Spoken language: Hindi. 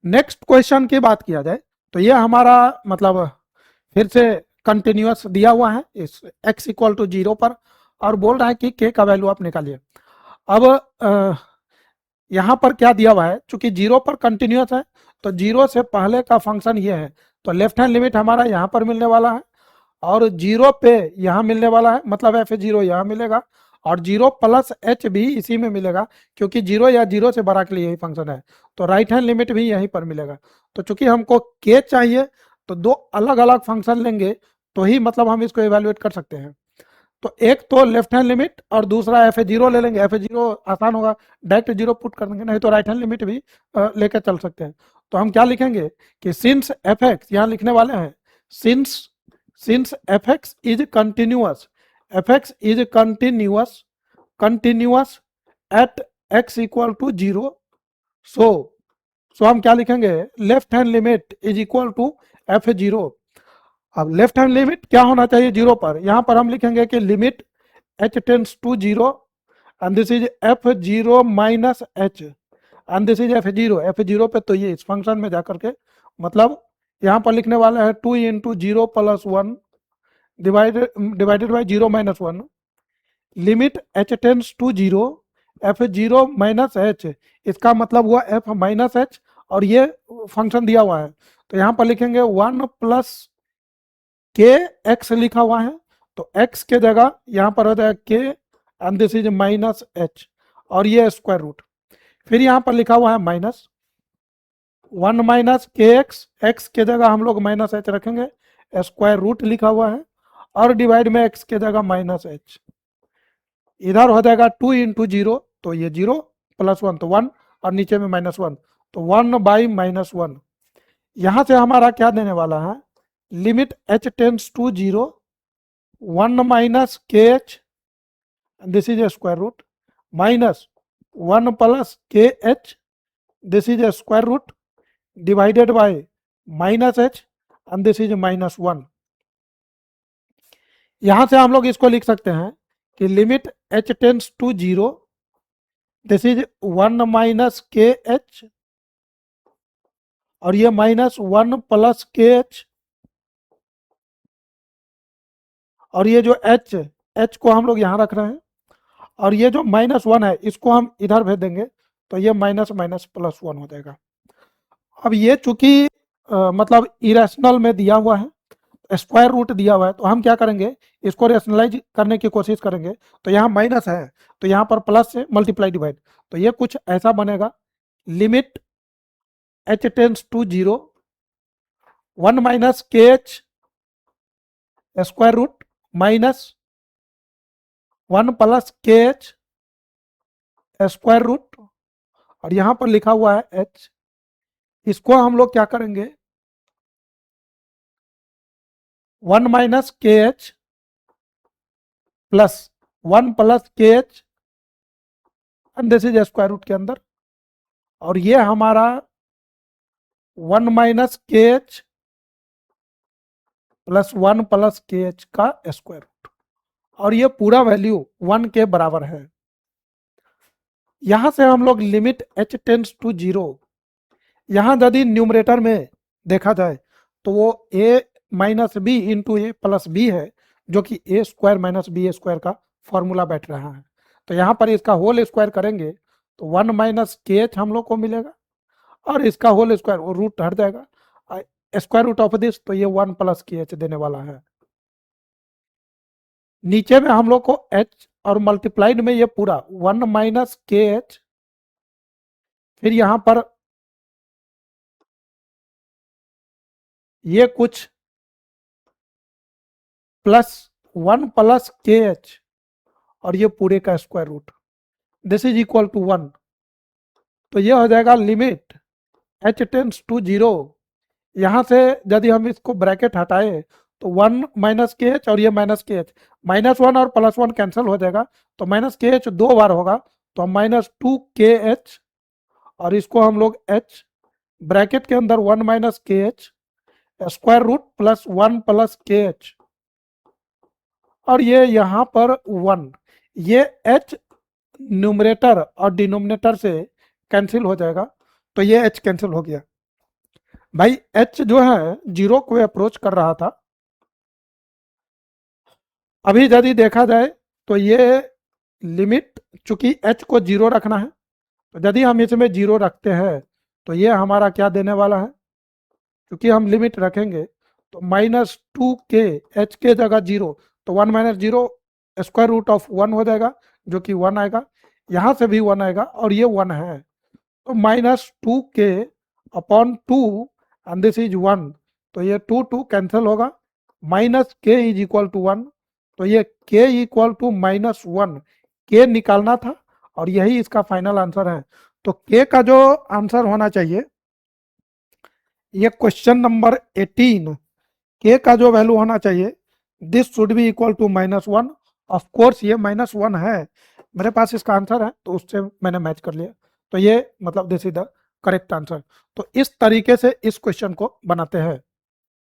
नेक्स्ट क्वेश्चन की बात किया जाए तो ये हमारा मतलब फिर से कंटिन्यूअस दिया हुआ है इस x इक्वल टू 0 पर, और बोल रहा है कि k का वैल्यू आप निकालिए। अब यहाँ पर क्या दिया हुआ है, चूंकि 0 पर कंटिन्यूअस है तो 0 से पहले का फंक्शन ये है, तो लेफ्ट हैंड लिमिट हमारा यहाँ पर मिलने वाला है और 0 पे यहाँ मिलने वाला है, मतलब f0 यहाँ मिलेगा और 0 प्लस h भी इसी में मिलेगा, क्योंकि 0 या 0 से बड़ा के लिए यही फंक्शन है, तो राइट हैंड लिमिट भी यहीं पर मिलेगा। तो चूंकि हमको k चाहिए तो दो अलग अलग फंक्शन लेंगे तो ही मतलब हम इसको इवेल्युएट कर सकते हैं। तो एक तो लेफ्ट हैंड लिमिट और दूसरा f0 ले लेंगे, f0 आसान होगा, डायरेक्ट 0 पुट कर देंगे, नहीं तो राइट हैंड लिमिट भी लेकर चल सकते हैं। तो हम क्या लिखेंगे कि सिंस fx, यहाँ लिखने वाले हैं since fx is continuous, fx is continuous at x equal to 0, so हम क्या लिखेंगे, left hand limit is equal to f0। अब लेफ्ट हैंड लिमिट क्या होना चाहिए 0 पर, यहां पर हम लिखेंगे कि limit h tends to 0 and this is f0 minus h and this is f0 पे, तो ये इस फंक्शन में जाकर के मतलब यहां पर लिखने वाला है 2 into 0 plus 1 divided by 0 minus 1, limit h tends to 0 f0 minus h, इसका मतलब हुआ f माइनस h और ये फंक्शन दिया हुआ है, तो यहां पर लिखेंगे 1 प्लस के एक्स लिखा हुआ है, तो x के जगह यहां पर हो जाएगा k and this is minus h और ये स्क्वायर रूट, फिर यहां पर लिखा हुआ है माइनस 1 माइनस के एक्स के जगह हम लोग माइनस h रखेंगे, स्क्वायर रूट लिखा हुआ है और डिवाइड में x के जगह माइनस h, इधर हो जाएगा 2 इंटू 0, तो ये 0 प्लस 1 तो 1 और नीचे में माइनस 1, तो 1 बाई माइनस 1, यहां से हमारा क्या देने वाला है, limit h tends to 0 1 minus के H, this is a square root, minus 1 plus के H, this is a square root divided by minus h and this is minus 1। यहां से हम लोग इसको लिख सकते हैं कि limit h tends to 0, this is 1 minus के एच और ये माइनस 1 प्लस के एच, और ये जो h को हम लोग यहां रख रहे हैं और ये जो माइनस 1 है इसको हम इधर भेज देंगे, तो ये माइनस माइनस प्लस 1 हो जाएगा। अब ये चूंकि मतलब इरेशनल में दिया हुआ है, स्क्वायर रूट दिया हुआ है, तो हम क्या करेंगे, इसको रेशनलाइज करने की कोशिश करेंगे, तो यहाँ माइनस है तो यहाँ पर प्लस से मल्टीप्लाई डिवाइड, तो ये कुछ ऐसा बनेगा, limit h tends to 0 1 minus के H square root minus 1 plus के एच स्क्वायर रूट, और यहां पर लिखा हुआ है h, इसको हम लोग क्या करेंगे, 1 माइनस के एच प्लस 1 प्लस के h and this is square root के अंदर, और ये हमारा 1 माइनस के एच प्लस 1 प्लस के एच का स्क्वायर रूट, और ये पूरा वैल्यू 1 के बराबर है। यहां से हम लोग लिमिट h टेंड्स टू 0, यहां यदि न्यूमरेटर में देखा जाए तो वो a minus b into a plus b है, जो कि a square minus b square का फॉर्मूला बैठ रहा है, तो यहाँ पर इसका होल स्क्वायर करेंगे तो 1 माइनस के एच हम लोग को मिलेगा और इसका होल स्क्वायर वो रूट हट जाएगा, स्क्वायर रूट ऑफ दिस, तो ये 1 प्लस के एच देने वाला है। नीचे में हम लोग को h और मल्टीप्लाइड में ये पूरा 1 माइनस के एच, फिर यहां पर ये कुछ प्लस 1 प्लस के एच और ये पूरे का square root, this is equal to 1, तो ये हो जाएगा लिमिट h टेंड्स टू 0, यहां से यदि हम इसको ब्रैकेट हटाए तो 1 माइनस के एच और ये माइनस के एच, माइनस 1 और प्लस 1 कैंसिल हो जाएगा, तो माइनस के एच 2 बार होगा, तो माइनस 2 के एच, और इसको हम लोग h ब्रैकेट के अंदर 1 माइनस के H square root plus 1 plus के एच, और ये यहां पर 1, ये h न्यूमरेटर और डिनोमिनेटर से कैंसिल हो जाएगा, तो ये h कैंसिल हो गया, भाई h जो है जीरो को अप्रोच कर रहा था। अभी यदि देखा जाए तो ये लिमिट, चूंकि h को जीरो रखना है, तो यदि हम इसमें जीरो रखते हैं तो ये हमारा क्या देने वाला है, क्योंकि हम लिमिट रखेंगे तो -2k, h के जगह जीरो, तो 1 minus zero square root of 1 हो जाएगा, जो कि 1 आएगा, यहाँ से भी 1 आएगा और ये 1 है, तो -2k upon 2 and this is 1, तो ये 2 कैंसिल होगा, -k इज इक्वल टू 1, तो ये k इक्वल टू -1, k निकालना था और यही इसका फाइनल आंसर है। तो k का जो आंसर होना चाहिए, ये क्वेश्चन नंबर 18, k का जो वैल्यू होना चाहिए, this should be equal to -1। Of course ये -1 है, मेरे पास इसका आंसर है तो उससे मैंने मैच कर लिया, तो ये मतलब this is the correct answer. तो इस तरीके से इस क्वेश्चन को बनाते हैं।